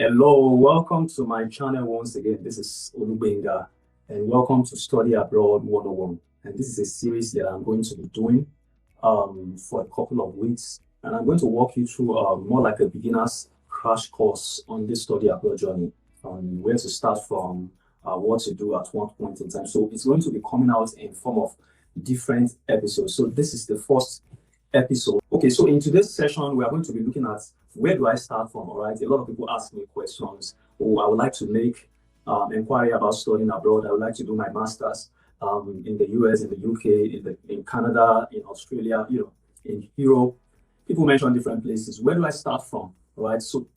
Hello, welcome to my channel once again. This is Olubenga, and welcome to Study Abroad 101. And this is a series that I'm going to be doing for a couple of weeks. And I'm going to walk you through more like a beginner's crash course on this study abroad journey, on where to start from, what to do at one point in time. So it's going to be coming out in form of different episodes. So this is the first episode. Okay, so in today's session, we are going to be looking at where do I start from, all right? A lot of people ask me questions. Oh, I would like to make inquiry about studying abroad. I would like to do my master's in the US, in the UK, in Canada, in Australia, in Europe. People mention different places. Where do I start from, all right? So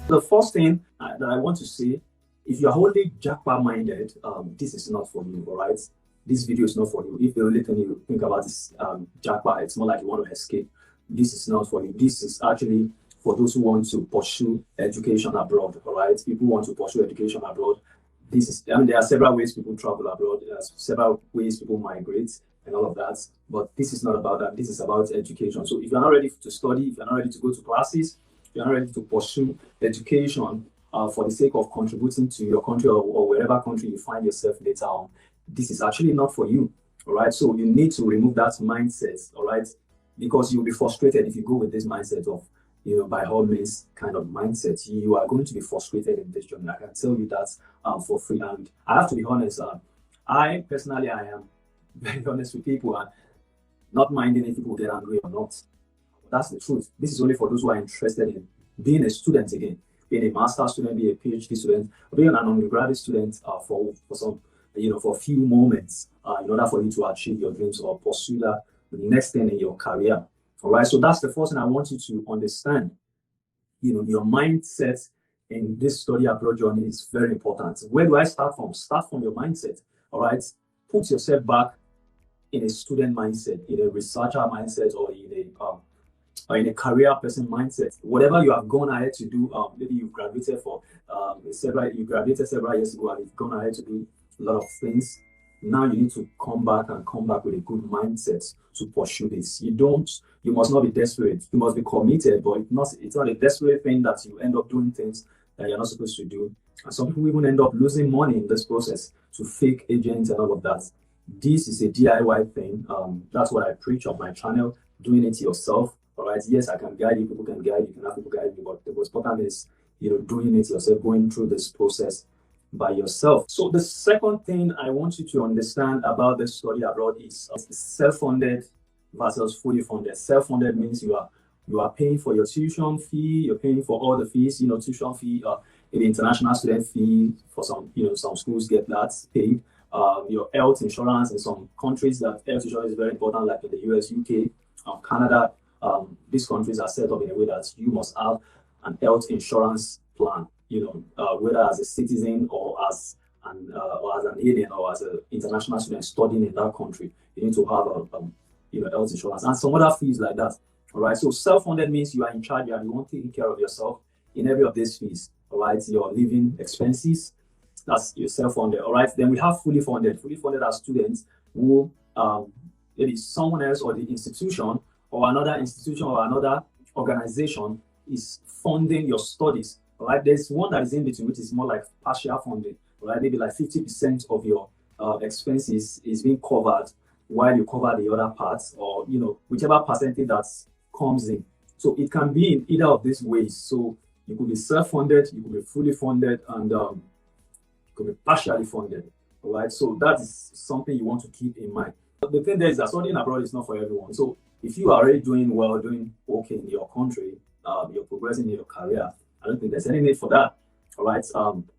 the first thing that I want to say, if you're wholly jackpot-minded, this is not for you, all right? This video is not for you. If the only thing you think about is jackpot, it's more like you want to escape. This is not for you. This is actually for those who want to pursue education abroad, all right? People want to pursue education abroad. There are several ways people travel abroad. There are several ways people migrate and all of that. But this is not about that. This is about education. So if you're not ready to study, if you're not ready to go to classes, if you're not ready to pursue education for the sake of contributing to your country or wherever country you find yourself later on, this is actually not for you, all right? So you need to remove that mindset, all right? Because you'll be frustrated if you go with this mindset of, by all means kind of mindset. You are going to be frustrated in this journey. I can tell you that for free. And I have to be honest, I personally am very honest with people and not minding if people get angry or not. That's the truth. This is only for those who are interested in being a student again, being a master's student, being a PhD student, or being an undergraduate student for some, for a few moments in order for you to achieve your dreams or pursue the next thing in your career. All right. So that's the first thing I want you to understand. Your mindset in this study abroad journey is very important. Where do I start from? Start from your mindset. All right. Put yourself back in a student mindset, in a researcher mindset, or in a career person mindset. Whatever you have gone ahead to do, maybe you graduated several years ago and you've gone ahead to do a lot of things. Now you need to come back with a good mindset to pursue this. You must not be desperate. You must be committed, but it's not a desperate thing that you end up doing things that you're not supposed to do. And some people even end up losing money in this process to fake agents and all of that. This is a DIY thing. That's what I preach on my channel, doing it yourself. All right. Yes, I can guide you. People can guide you. You can have people guide you. But the most important is, doing it yourself, going through this process by yourself. So the second thing I want you to understand about the study abroad is self-funded versus fully funded. Self-funded means you are paying for your tuition fee. You're paying for all the fees. Tuition fee, the international student fee for some. Some schools get that paid. Your health insurance in some countries, that health insurance is very important, like in the US, UK, Canada. These countries are set up in a way that you must have an health insurance plan, whether as a citizen or as an alien or as an international student studying in that country. You need to have health insurance and some other fees like that. All right. So self-funded means you are in charge. You are the one taking care of yourself in every of these fees. All right. Your living expenses, that's your self-funded. All right. Then we have fully funded. Fully funded are students who maybe someone else or the institution or another institution or another organization is funding your studies. All right, there's one that is in between, which is more like partial funding. All right, maybe like 50% of your expenses is being covered while you cover the other parts, or whichever percentage that comes in. So it can be in either of these ways. So you could be self-funded, you could be fully funded, and you could be partially funded. All right, so that is something you want to keep in mind. But the thing there is that studying abroad is not for everyone. So if you are already doing well, doing okay in your country, you're progressing in your career, I don't think there's any need for that. All right.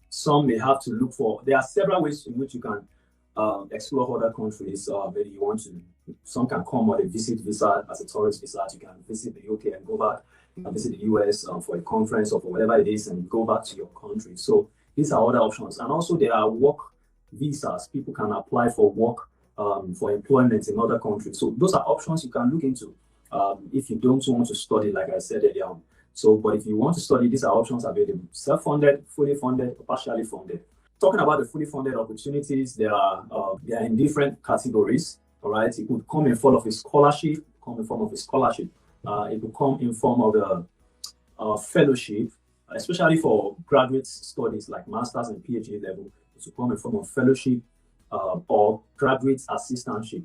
Some may have to look for. There are several ways in which you can explore other countries. Maybe you want to. Some can come on a visit visa as a tourist visa. You can visit the UK and go back. You can visit the US for a conference or for whatever it is and go back to your country. So these are other options. And also there are work visas. People can apply for work for employment in other countries. So those are options you can look into if you don't want to study, like I said earlier on. So, but if you want to study, these are options available: self-funded, fully funded, or partially funded. Talking about the fully funded opportunities, they are in different categories. All right, it could come in form of a scholarship, come in form of a scholarship. It will come in form of a fellowship, especially for graduate studies like master's and PhD level. It will come in form of fellowship or graduate assistantship.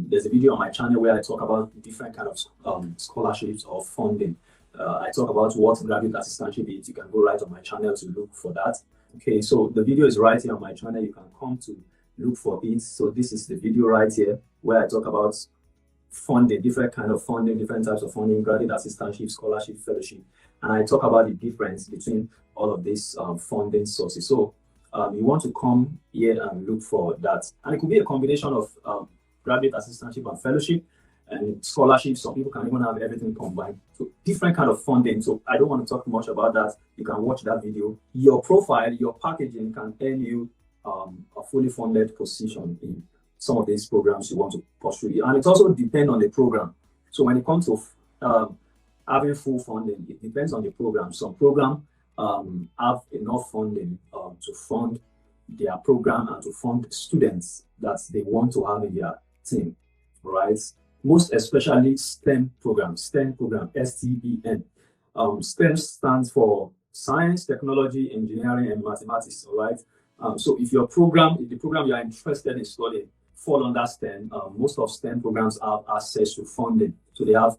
There's a video on my channel where I talk about different kinds of scholarships or funding. I talk about what graduate assistantship is. You can go right on my channel to look for that. Okay, so the video is right here on my channel. You can come to look for it. So this is the video right here where I talk about funding, different kind of funding, different types of funding, graduate assistantship, scholarship, fellowship. And I talk about the difference between all of these funding sources. So you want to come here and look for that. And it could be a combination of graduate assistantship and fellowship and scholarship. Some people can even have everything combined. So different kind of funding. So I don't want to talk much about that. You can watch that video. Your profile, your packaging can earn you a fully funded position in some of these programs you want to pursue. And it also depends on the program. So when it comes to having full funding, it depends on the program. Some programs have enough funding to fund their program and to fund students that they want to have in their team, right? Most especially STEM programs, STEM. STEM stands for science, technology, engineering, and mathematics, all right? So if your program, if the program you are interested in studying fall under STEM, most of STEM programs have access to funding. So they are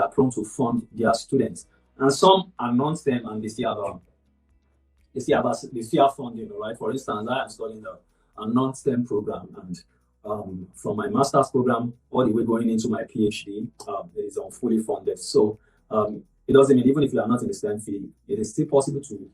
prone to fund their students. And some are non-STEM and they still have funding, all right? For instance, I am studying a non-STEM program, and from my master's program all the way going into my PhD, it is fully funded. So it doesn't mean even if you are not in the STEM field, it is still possible to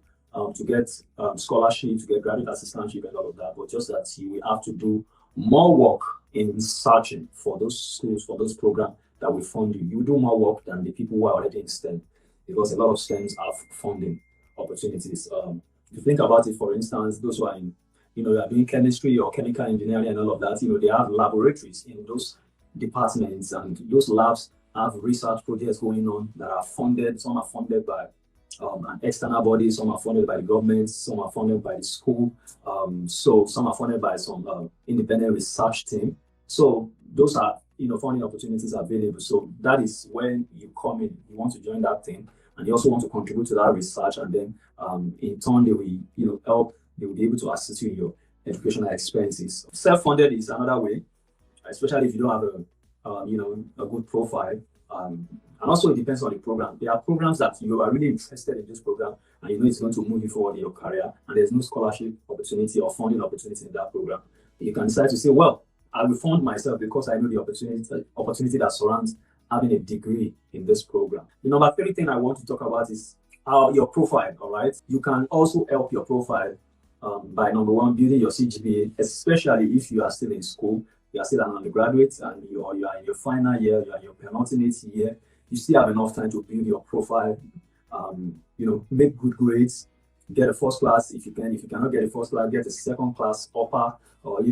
get scholarship, to get graduate assistantship and all of that, but just that you will have to do more work in searching for those schools, for those programs that will fund you. You do more work than the people who are already in STEM, because a lot of STEMs have funding opportunities. If you think about it, for instance, those who are in, they are doing chemistry or chemical engineering and all of that, they have laboratories in those departments, and those labs have research projects going on that are funded. Some are funded by an external body, some are funded by the government, some are funded by the school, so some are funded by some independent research team. So those are funding opportunities available. So that is when you come in, you want to join that team, and you also want to contribute to that research, and then in turn they will help. They will be able to assist you in your educational expenses. Self-funded is another way, especially if you don't have a good profile. And also it depends on the program. There are programs that you are really interested in this program, and it's going to move you forward in your career, and there's no scholarship opportunity or funding opportunity in that program. You can decide to say, well, I will fund myself because I know the opportunity that surrounds having a degree in this program. The number 3 thing I want to talk about is your profile, all right? You can also help your profile by number 1, building your CGPA, especially if you are still in school, you are still an undergraduate, and you are in your final year, you are in your penultimate year. You still have enough time to build your profile, make good grades, get a first class if you can. If you cannot get a first class, get a second class upper, or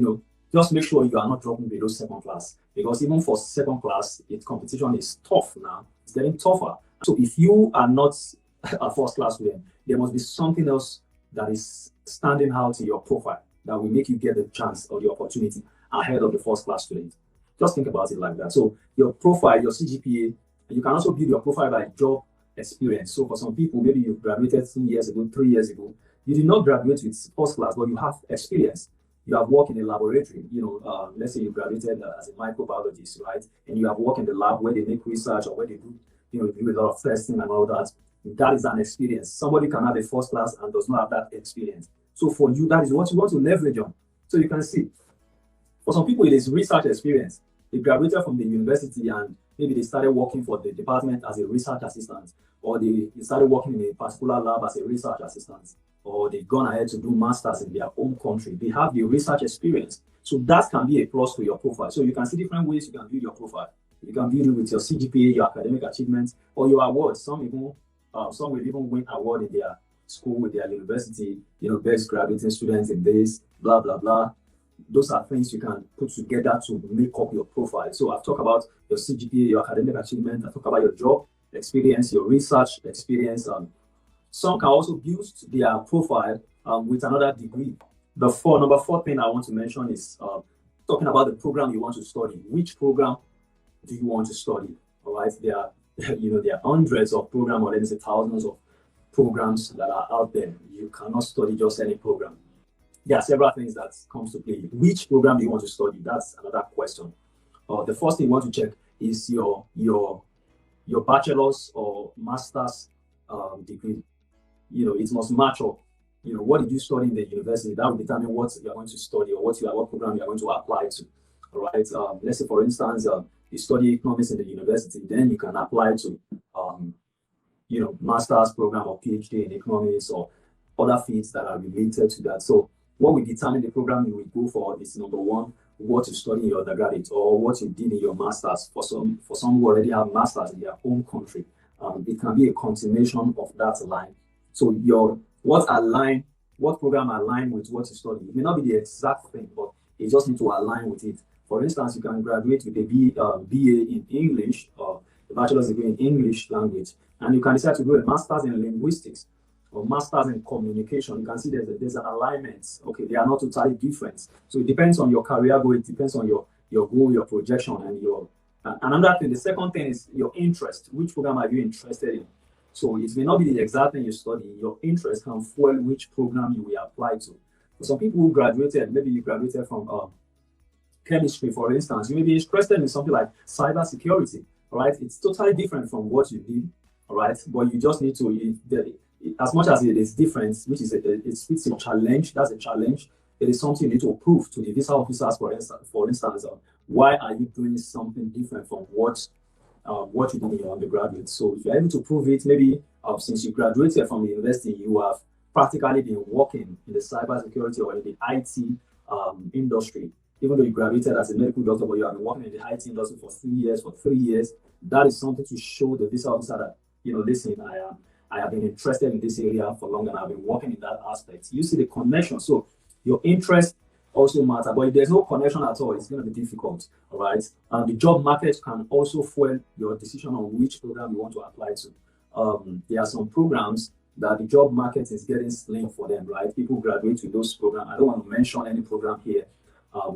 just make sure you are not dropping below second class, because even for second class, competition is tough now. It's getting tougher. So if you are not a first class student, there must be something else that is standing out in your profile that will make you get the chance or the opportunity ahead of the first class student. Just think about it like that. So your profile, your CGPA, you can also build your profile by job experience. So for some people, maybe you graduated 2 years ago, 3 years ago. You did not graduate with first class, but you have experience. You have worked in a laboratory. Let's say you graduated as a microbiologist, right? And you have worked in the lab where they make research or where they do, do a lot of testing and all that. That is an experience. Somebody can have a first class and does not have that experience. So for you, that is what you want to leverage on. So you can see, for some people, it is research experience. They graduated from the university and maybe they started working for the department as a research assistant, or they started working in a particular lab as a research assistant, or they've gone ahead to do masters in their own country. They have the research experience. So that can be a plus to your profile. So you can see different ways you can build your profile. You can build it with your CGPA, your academic achievements, or your awards. Some will even win award in their school, with their university, best graduating students in this, blah, blah, blah. Those are things you can put together to make up your profile. So I've talked about your CGPA, your academic achievement. I talked about your job experience, your research experience. Some can also boost their profile with another degree. Number four thing I want to mention is talking about the program you want to study. Which program do you want to study? All right, there are there are hundreds of programs, or let me say thousands of programs that are out there. You cannot study just any program. There are several things that comes to play. Which program do you want to study? That's another question. The first thing you want to check is your bachelor's or master's degree. It must match up. What did you study in the university? That will determine what you're going to study, or what program you're going to apply to. All right. Let's say, for instance, you study economics in the university, then you can apply to master's program or PhD in economics or other fields that are related to that. So what will determine the program you will go for is, number one, what you study in your undergraduate or what you did in your master's. For some who already have masters in their home country, it can be a continuation of that line. So what program align with what you study? It may not be the exact thing, but you just need to align with it. For instance, you can graduate with a BA in English or a bachelor's degree in English language, and you can decide to do a master's in linguistics or master's in communication. You can see there's an alignment. Okay, they are not totally different. So it depends on your career goal. It depends on your goal, your projection, and another thing. The second thing is your interest. Which program are you interested in? So it may not be the exact thing you study. Your interest can fuel which program you will apply to. For some people who graduated, maybe you graduated from chemistry, for instance, you may be interested in something like cyber security. All right, it's totally different from what you did. All right, but you just need to, as much as it is different, which is it's a challenge. That's a challenge. It is something you need to prove to the visa officers. For instance, why are you doing something different from what you did in your undergraduate? So if you're able to prove it, maybe since you graduated from the university, you have practically been working in the cybersecurity or in the IT industry. Even though you graduated as a medical doctor, but you have been working in the IT industry for 3 years, for 3 years, that is something to show the visa officer that, listen, I have been interested in this area for long and I've been working in that aspect. You see the connection. So your interest also matters, but if there's no connection at all, it's going to be difficult. All right. And the job market can also fuel your decision on which program you want to apply to. There are some programs that the job market is getting slim for them, right? People graduate with those programs. I don't want to mention any program here.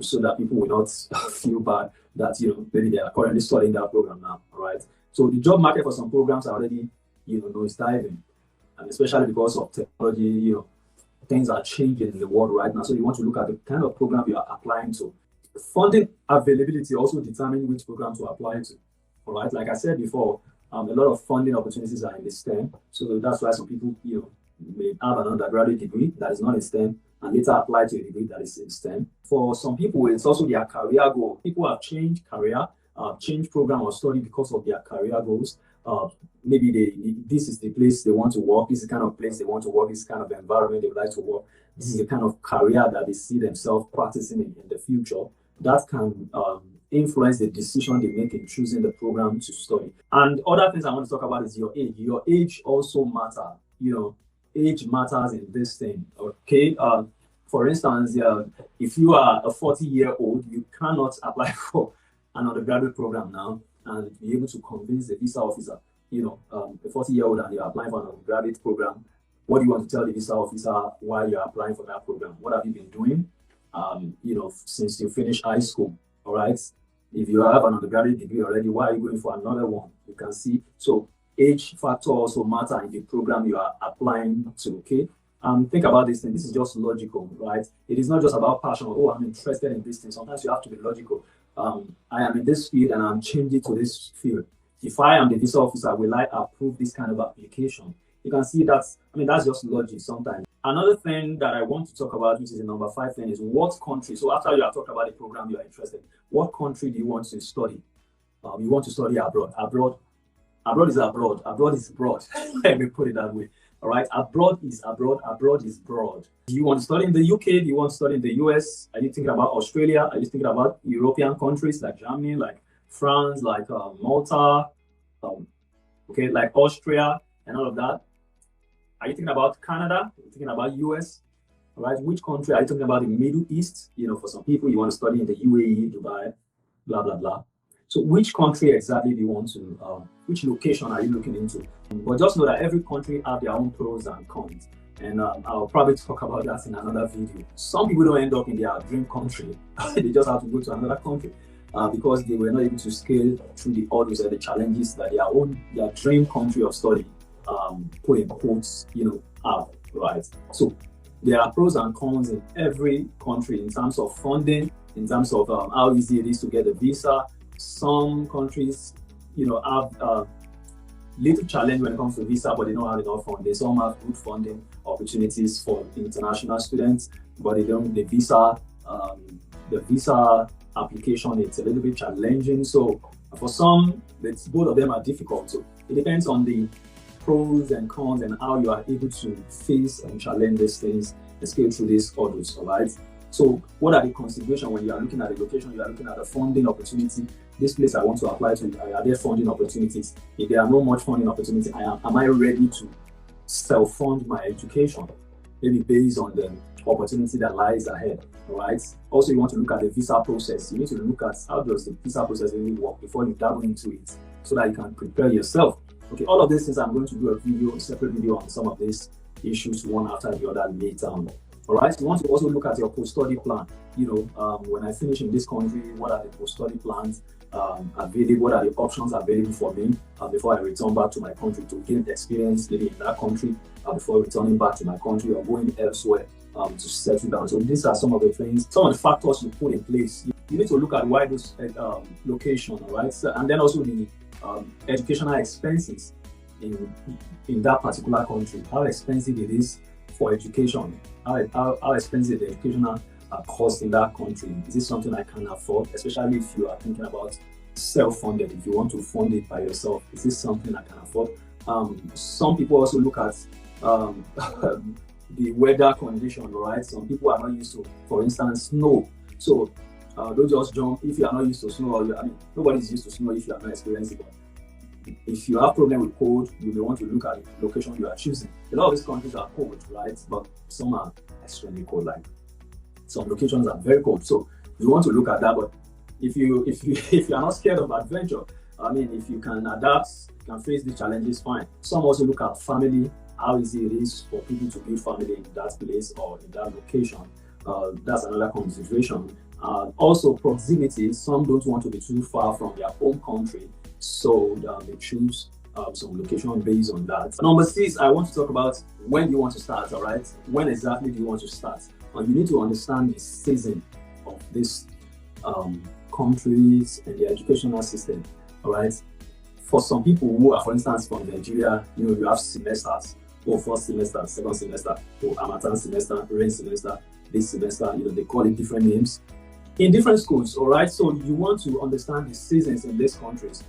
So that people will not feel bad that maybe they are currently studying that program now, all right? So the job market for some programs are already is diving, and especially because of technology, things are changing in the world right now. So you want to look at the kind of program you are applying to. Funding availability also determines which program to apply to, all right? Like I said before, a lot of funding opportunities are in the STEM, so that's why some people may have an undergraduate degree that is not in STEM and later apply to a degree that is in STEM. For some people, it's also their career goal. People have changed career, changed program or study because of their career goals. Maybe this is the place they want to work. This is the kind of place they want to work. This is the kind of environment they would like to work. This is the kind of career that they see themselves practicing in the future. That can influence the decision they make in choosing the program to study. And other things I want to talk about is your age. Your age also matters. Age matters in this thing, okay? For instance, if you are a 40-year-old, you cannot apply for an undergraduate program now and be able to convince the visa officer, a 40-year-old and you're applying for an undergraduate program. What do you want to tell the visa officer why you're applying for that program? What have you been doing, since you finished high school, all right? If you have an undergraduate degree already, why are you going for another one? You can see. So age factor also matter in the program you are applying to, okay? Think about this thing. This is just logical, right? It is not just about passion. Oh, I'm interested in this thing. Sometimes you have to be logical. I am in this field and I'm changing to this field. If I am the visa officer, will I approve this kind of application? You can see that's just logic sometimes. Another thing that I want to talk about, which is the number 5 thing, is what country. So after you have talked about the program you are interested in, what country do you want to study? You want to study abroad. Abroad is abroad. Abroad is broad. Let me put it that way. All right. Abroad is abroad. Abroad is broad. Do you want to study in the UK? Do you want to study in the US? Are you thinking about Australia? Are you thinking about European countries like Germany, like France, like Malta, like Austria and all of that? Are you thinking about Canada? Are you thinking about US? All right. Which country are you talking about? The Middle East? For some people, you want to study in the UAE, Dubai, blah, blah, blah. So which country exactly do you want to, which location are you looking into? But just know that every country have their own pros and cons. And I'll probably talk about that in another video. Some people don't end up in their dream country. They just have to go to another country. because they were not able to scale through the hurdles and the challenges that their dream country of study, put in quotes, have, right? So there are pros and cons in every country in terms of funding, in terms of how easy it is to get a visa. Some countries, have little challenge when it comes to visa, but they don't have enough funding. Some have good funding opportunities for international students, but they don't. The visa application, it's a little bit challenging. So for some, both of them are difficult. So it depends on the pros and cons and how you are able to face and challenge these things and scale through these hurdles. All right. So what are the considerations when you are looking at the location, you are looking at the funding opportunity? This place I want to apply to, are there funding opportunities? If there are no much funding opportunity, am I ready to self-fund my education? Maybe based on the opportunity that lies ahead, all right? Also, you want to look at the visa process. You need to look at how does the visa process really work before you dabble into it so that you can prepare yourself. Okay, all of these things, I'm going to do a separate video on some of these issues one after the other later on. All right, you want to also look at your post-study plan. When I finish in this country, what are the post-study plans available? What are the options available for me before I return back to my country to gain experience maybe in that country before returning back to my country or going elsewhere to settle down. So these are some of the things, some of the factors you put in place. You need to look at why those location, all right, and then also the educational expenses in that particular country, how expensive it is for education, how expensive the educational cost in that country. Is this something I can afford, especially if you are thinking about self-funded, if you want to fund it by yourself? Is this something I can afford? Some people also look at the weather condition, right? Some people are not used to, for instance, snow. So don't just jump if you are not used to snow. Nobody's used to snow if you are not experiencing it. If you have problem with cold, you may want to look at the location you are choosing. A lot of these countries are cold, right? But some are extremely cold. Like some locations are very cold. So you want to look at that. But if you are not scared of adventure, if you can adapt, you can face the challenges, fine. Some also look at family, how easy it is for people to build family in that place or in that location. That's another consideration. Also proximity. Some don't want to be too far from their home country, so they choose some location based on that. Number 6, I want to talk about when you want to start. All right, when exactly do you want to start? You need to understand the season of these countries and the educational system. All right, for some people who are, for instance, from Nigeria, you have semesters. First semester, second semester, Harmattan semester, rain semester, this semester. They call it different names in different schools. All right, so you want to understand the seasons in these countries.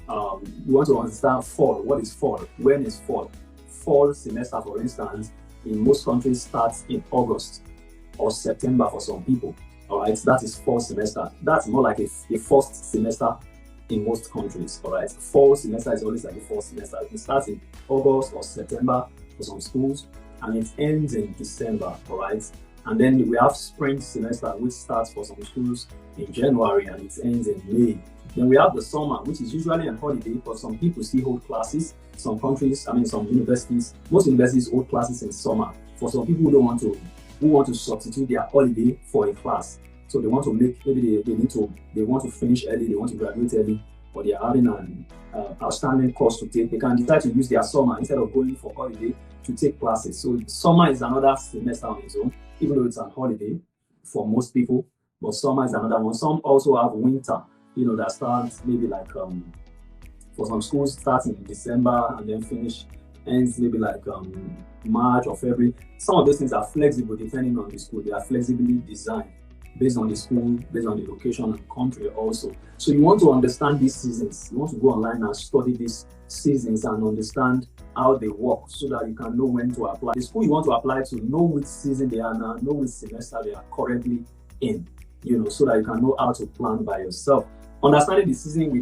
You want to understand fall. What is fall? When is fall? Fall semester, for instance, in most countries starts in August or September for some people. All right, that is fall semester. That's more like a first semester in most countries. All right, fall semester is always like a fall semester. It starts in August or September for some schools, and it ends in December. All right, and then we have spring semester, which starts for some schools in January and it ends in May. Then we have the summer, which is usually a holiday, but some people still hold classes. Some countries, some universities, most universities hold classes in summer. For some people who want to substitute their holiday for a class. So they want to make, maybe they want to finish early, they want to graduate early, but they are having an outstanding course to take. They can decide to use their summer instead of going for holiday to take classes. So summer is another semester on its own, even though it's a holiday for most people, but summer is another one. Some also have winter, that starts maybe like for some schools starts in December and then ends maybe like March or February. Some of those things are flexible depending on the school. They are flexibly designed based on the school, based on the location and country also. So you want to understand these seasons. You want to go online and study these seasons and understand how they work so that you can know when to apply. The school you want to apply to, know which season they are now, know which semester they are currently in, so that you can know how to plan by yourself. Understanding the season, we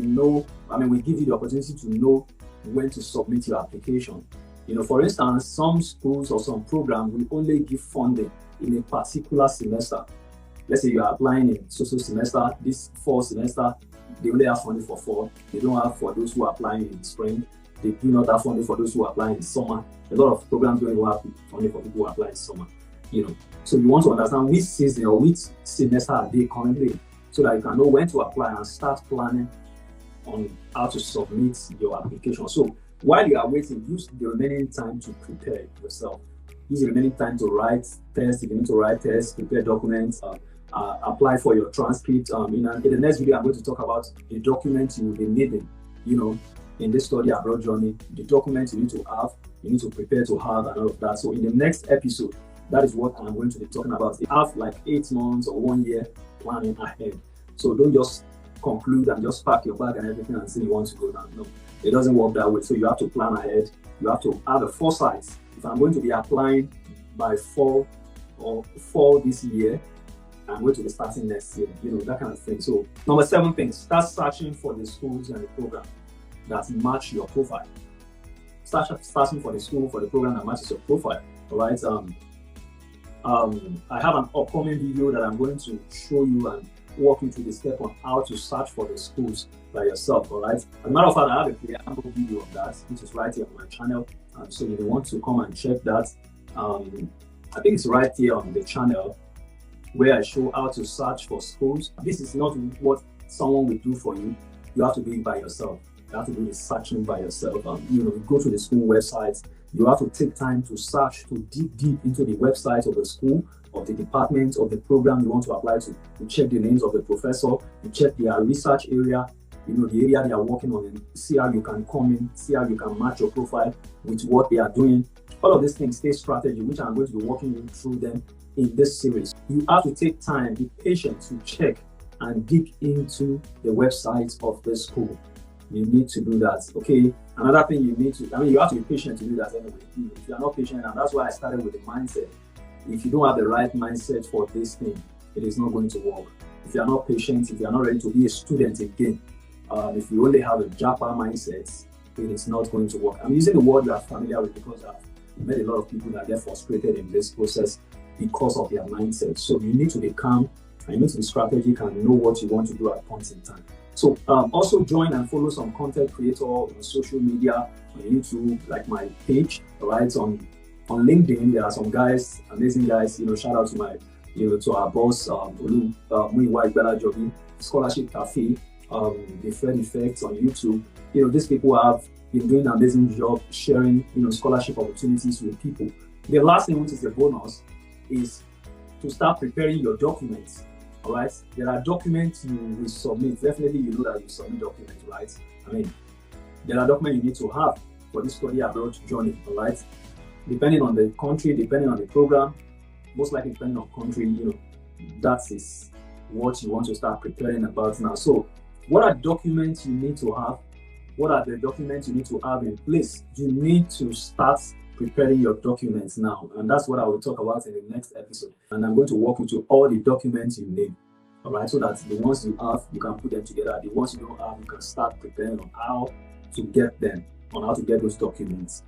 give you the opportunity to know when to submit your application. For instance, some schools or some programs will only give funding in a particular semester. Let's say you are applying in social semester, this fall semester, they only have funding for fall. They don't have for those who are applying in spring. They do not have funding for those who are applying in summer. A lot of programs don't even have funding for people who apply in summer. So you want to understand which season or which semester are they currently. so that you can know when to apply and start planning on how to submit your application. So while you are waiting, use the remaining time to prepare yourself. Use the remaining time to write tests. If you need to write tests, prepare documents, apply for your transcript. In the next video, I'm going to talk about the documents you will be needing, in this study abroad journey, the documents you need to have, you need to prepare to have, and all of that. So in the next episode, that is what I'm going to be talking about. You have like 8 months or 1 year planning ahead. So don't just conclude and just pack your bag and everything and say you want to go down. No, it doesn't work that way. So you have to plan ahead. You have to have a foresight. If I'm going to be applying by fall this year, I'm going to be starting next year, that kind of thing. So number 7 thing, start searching for the schools and the program that match your profile. Start searching for the school, for the program that matches your profile. All right. I have an upcoming video that I'm going to show you and walk you through the step on how to search for the schools by yourself. All right. As a matter of fact, I have a preamble video of that, which is right here on my channel. So if you want to come and check that, I think it's right here on the channel where I show how to search for schools. This is not what someone will do for you. You have to do it by yourself. You have to do the searching by yourself. You go to the school websites. You have to take time to search, to dig deep into the website of the school, of the department, of the program you want to apply to. You check the names of the professor. You check their research area, the area they are working on, and see how you can come in, see how you can match your profile with what they are doing. All of these things stay strategy, which I'm going to be walking you through them in this series. You have to take time, be patient to check and dig into the website of the school. You need to do that. Okay. Another thing you have to be patient to do that anyway. If you are not patient, and that's why I started with the mindset. If you don't have the right mindset for this thing, it is not going to work. If you are not patient, if you are not ready to be a student again, if you only have a Japa mindset, it is not going to work. I'm using the word you are familiar with because I've met a lot of people that get frustrated in this process because of their mindset. So you need to be calm, and you need to be strategic and know what you want to do at points in time. So also join and follow some content creator on social media, on YouTube, like my page, right? On LinkedIn, there are some guys, amazing guys, shout out to my, to our boss, Muiwa Igbala Jogi, Scholarship Cafe, the Fred Effect on YouTube. These people have been doing an amazing job sharing, scholarship opportunities with people. The last thing, which is the bonus, is to start preparing your documents. All right, there are documents you will submit. Definitely, you know that you submit documents, right? There are documents you need to have for this study abroad journey. All right, depending on the country, depending on the program, most likely depending on country, that is what you want to start preparing about now. So, what are documents you need to have? What are the documents you need to have in place? You need to start preparing your documents now, and that's what I will talk about in the next episode. And I'm going to walk you through all the documents you need, all right, so that the ones you have, you can put them together. The ones you don't have, you can start preparing on how to get them, on how to get those documents.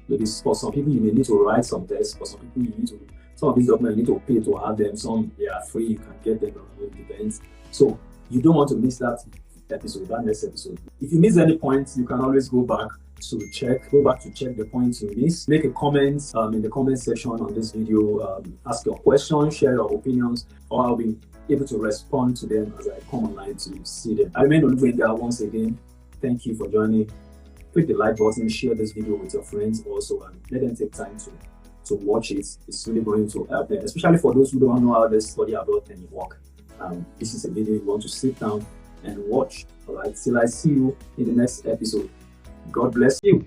Maybe for some people you may need to write some tests. For some people some of these documents you need to pay to have them. Some they are free, you can get them. It depends. So you don't want to miss that episode, that next episode. If you miss any points, you can always go back to check the points you missed. Make a comment in the comment section on this video. Ask your questions, share your opinions, or I'll be able to respond to them as I come online to see them. I remain Oluwinga once again. Thank you for joining. Click the like button, share this video with your friends also, and let them take time to watch it. It's really going to help them, especially for those who don't know how this study abroad thing work. This is a video you want to sit down and watch. All right, till I see you in the next episode. God bless you.